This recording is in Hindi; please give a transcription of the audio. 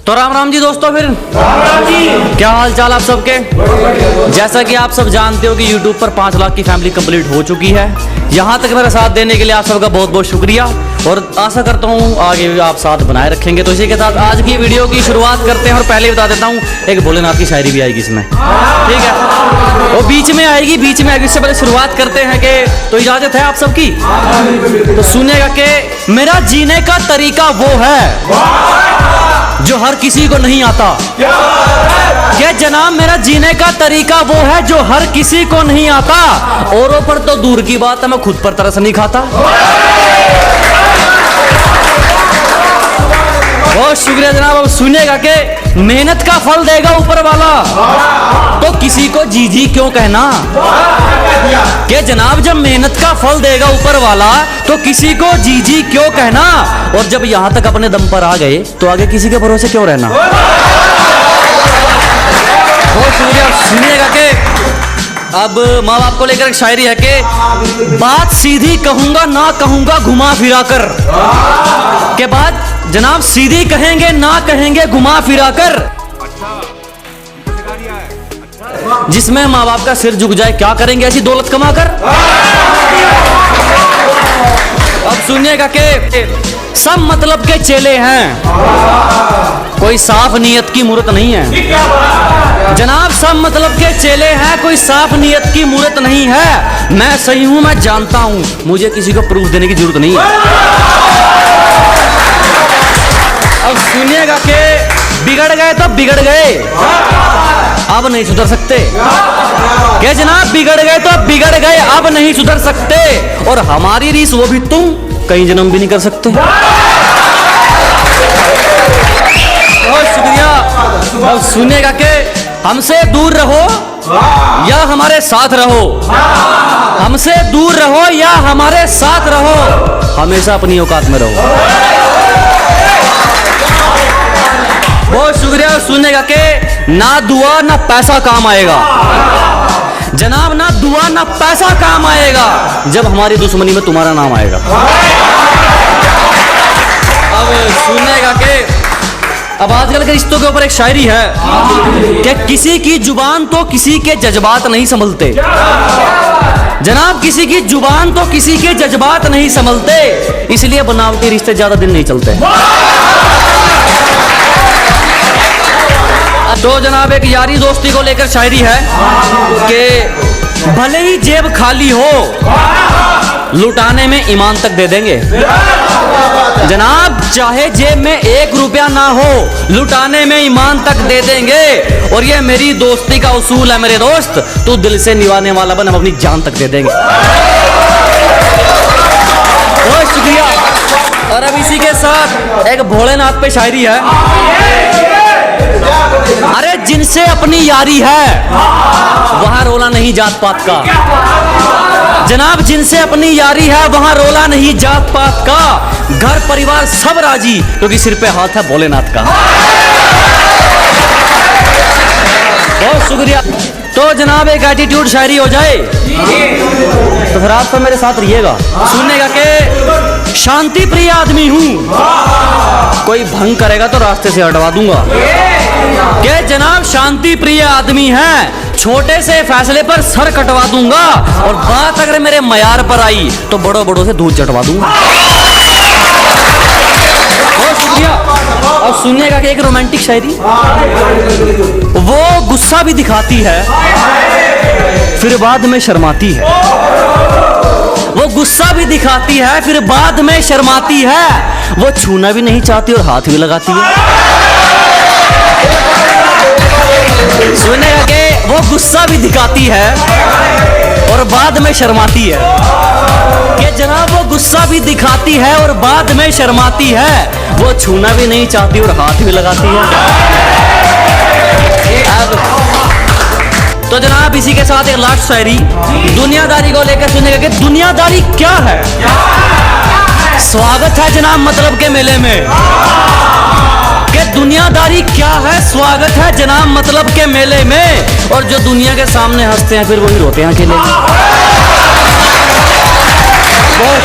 तो राम राम जी दोस्तों, फिर राम राम जी। क्या हाल चाल आप सबके। जैसा कि आप सब जानते हो कि YouTube पर 5 लाख की फैमिली कंप्लीट हो चुकी है। यहाँ तक मेरा साथ देने के लिए आप सबका बहुत बहुत शुक्रिया और आशा करता हूँ आगे भी आप साथ बनाए रखेंगे। तो इसी के साथ आज की वीडियो की शुरुआत करते हैं और पहले बता देता हूँ एक भोलेनाथ की शायरी भी आएगी इसमें, ठीक है। वो बीच में आएगी इससे पहले शुरुआत करते हैं कि तो इजाजत है आप सबकी। तो सुनिएगा कि मेरा जीने का तरीका वो है जो हर किसी को नहीं आता। ये जनाब मेरा जीने का तरीका वो है जो हर किसी को नहीं आता। औरों पर तो दूर की बात है, मैं खुद पर तरस नहीं खाता। बहुत शुक्रिया जनाब। अब सुनिएगा कि मेहनत का फल देगा ऊपर वाला, तो किसी को जी जी क्यों कहना। कि जनाब जब मेहनत का फल देगा ऊपर वाला तो किसी को जी जी क्यों कहना। और जब यहां तक अपने दम पर आ गए तो आगे किसी के भरोसे क्यों रहना। बहुत शुक्रिया। सुनिएगा कि अब माँ बाप को लेकर एक शायरी है कि बात सीधी कहूंगा ना कहूंगा घुमा फिरा कर। के बाद जनाब सीधी कहेंगे ना कहेंगे घुमा फिरा कर। जिसमें माँ बाप का सिर झुक जाए क्या करेंगे ऐसी दौलत कमा कर। अब सुनिएगा कि सब मतलब के चेले हैं, कोई साफ नीयत की मूरत नहीं है। जनाब सब मतलब के चेले हैं, कोई साफ नीयत की मूरत नहीं है। मैं सही हूं, मैं जानता हूं, मुझे किसी को प्रूफ देने की जरूरत नहीं है। अब सुनिएगा कि बिगड़ गए तो बिगड़ गए, अब नहीं सुधर सकते। क्या जनाब बिगड़ गए तो बिगड़ गए, अब नहीं सुधर सकते। और हमारी रीस वो भी तुम कहीं जन्म भी नहीं कर सकते। बहुत शुक्रिया। अब सुनिएगा कि हमसे दूर रहो या हमारे साथ रहो, हमसे दूर रहो या हमारे साथ रहो, हमेशा अपनी औकात में रहो। बहुत शुक्रिया। सुनने के ना दुआ ना पैसा काम आएगा जनाब, ना दुआ ना पैसा काम आएगा जब हमारी दुश्मनी में तुम्हारा नाम आएगा। अब सुनेगा कि अब आजकल के रिश्तों के ऊपर एक शायरी है कि किसी की जुबान तो किसी के जज्बात नहीं संभलते। जनाब किसी की जुबान तो किसी के जज्बात नहीं संभलते, इसलिए बनावटी रिश्ते ज्यादा दिन नहीं चलते। तो जनाब एक यारी दोस्ती को लेकर शायरी है कि भले ही जेब खाली हो लुटाने में ईमान तक दे देंगे। जनाब चाहे जेब में 1 रुपया ना हो लुटाने में ईमान तक दे देंगे। और ये मेरी दोस्ती का उसूल है मेरे दोस्त, तू दिल से निभाने वाला बन, हम अपनी जान तक दे देंगे। बहुत शुक्रिया। और अब इसी के साथ एक भोलेनाथ पे शायरी है। अरे जिनसे अपनी यारी है वहां रोला नहीं जात पात का। जनाब जिनसे अपनी यारी है वहां रोला नहीं जात पात का। घर परिवार सब राजी क्योंकि सिर पे हाथ है भोलेनाथ का। बहुत शुक्रिया। तो जनाब एक एटीट्यूड शायरी हो जाए तो फिर आप तो मेरे साथ रहिएगा। सुननेगा कि शांति प्रिय आदमी हूं, कोई भंग करेगा तो रास्ते से हटवा दूंगा। के जनाब शांति प्रिय आदमी है, छोटे से फैसले पर सर कटवा दूंगा। और बात अगर मेरे मयार पर आई तो बड़ों बड़ों से दूध चटवा दूंगा। बहुत शुक्रिया। अब सुनिएगा कि एक रोमांटिक शायरी, वो गुस्सा भी दिखाती है फिर बाद में शर्माती है। वो गुस्सा भी दिखाती है फिर बाद में शर्माती है। वो छूना भी नहीं चाहती और हाथ भी लगाती है। सुनेगा कि वो गुस्सा भी दिखाती है और बाद में शर्माती है। कि जनाब वो गुस्सा भी दिखाती है और बाद में शर्माती है। वो छूना भी नहीं चाहती और हाथ भी लगाती है। अब तो जनाब इसी के साथ एक लास्ट शायरी दुनियादारी को लेकर सुनेगा कि दुनियादारी क्या है। स्वागत है जनाब मतलब के मेले में। कि दुनियादारी क्या है, स्वागत है जनाब मतलब के मेले में। और जो दुनिया के सामने हंसते हैं फिर वही रोते हैं अकेले। बहुत